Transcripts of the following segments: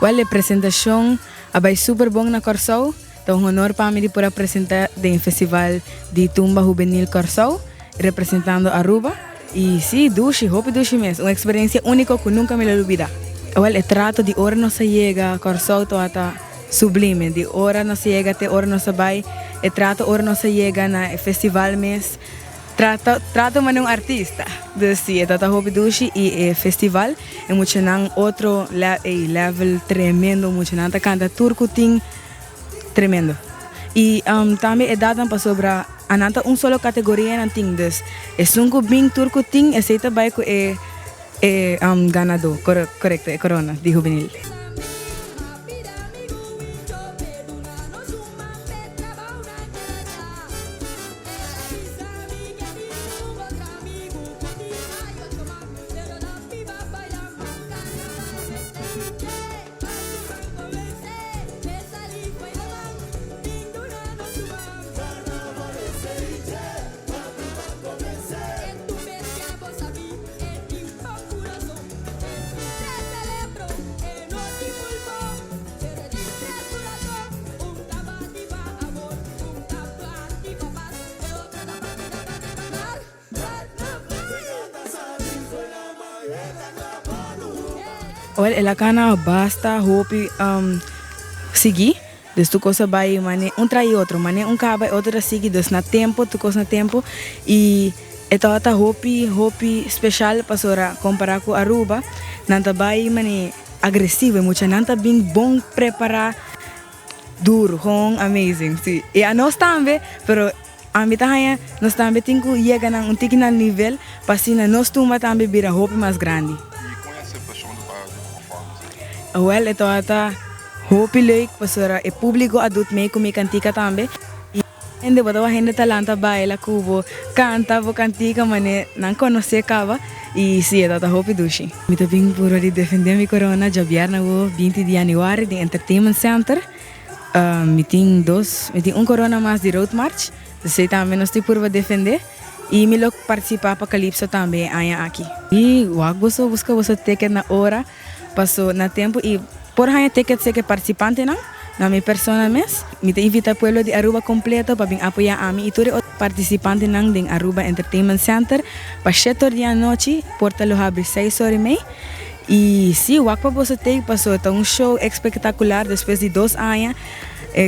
Well, a apresentação é super bom na Corsau. Então, honor para mim por apresentar do festival de Tumba Juvenil Corsau, representando Aruba. E sim, dushi, hope dushi mesmo. Uma experiência única que nunca me olvidará. Well, o trato de hora não se chega, Corsau toda sublime. De hora não se chega até hora não se vai. O trato hora não se chega na festival mesmo. Trato mas um artista. Dus sim, é hope dushi e o festival é muito outro level tremendo, muito nada canta turco ting tremendo. E também é dado para sobre ananta solo categoria na ting dus. É sunco bing turco ting é seita vai com ganador, correto, é corona de juvenil. Well, ela cana basta hope seguir. Dus tu cosa vai mane trai outro, mane caba outro seguir. Dus na tempo, tu cosa na tempo e eta hope special para comparar com Aruba. Nanta vai mane agressivo, muito nanta bem bom preparar duro, amazing. Sim. E a nós também, pero a mim também nós também temos que chegar a tiquinal nível para assim nós também vira hope mais grande. Well, ito ata hope leuk pasora e público adulto me kumi cantica também. E ainda bota gente talanta baila cubo canta vo cantica mane não conhece cava e sim ata hope dushi. Me tô bem por ali defender mi corona jabiar na o 20 de januário de Entertainment Center. Me tem corona mais de Road March. Sei também nós te por defender. E me logo participar para Calypso também aí aqui. E o você busca você ticket na hora. Passou na tempo e por aí ticket se que participante não na minha persona mes me te invita pueblo de Aruba completo para vir apoiar a mim e todo participante não de Aruba Entertainment Center para 7 horas da noite porta lo abre 6 horas e meia e sim o que você tem passou então show espetacular depois de 2 anos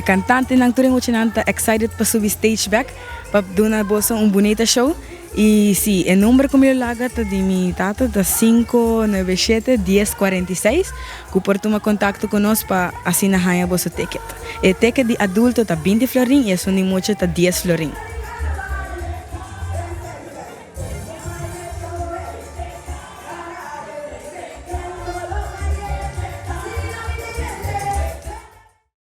cantante não tudo muito excited para subir stage back para dar bonita show. E sim, o número que me laga de mi tata da 597-1046, que por tomar contato conosco para assinar o vosso ticket. O ticket de adulto está 20 florin e o de mocho está 10 florin.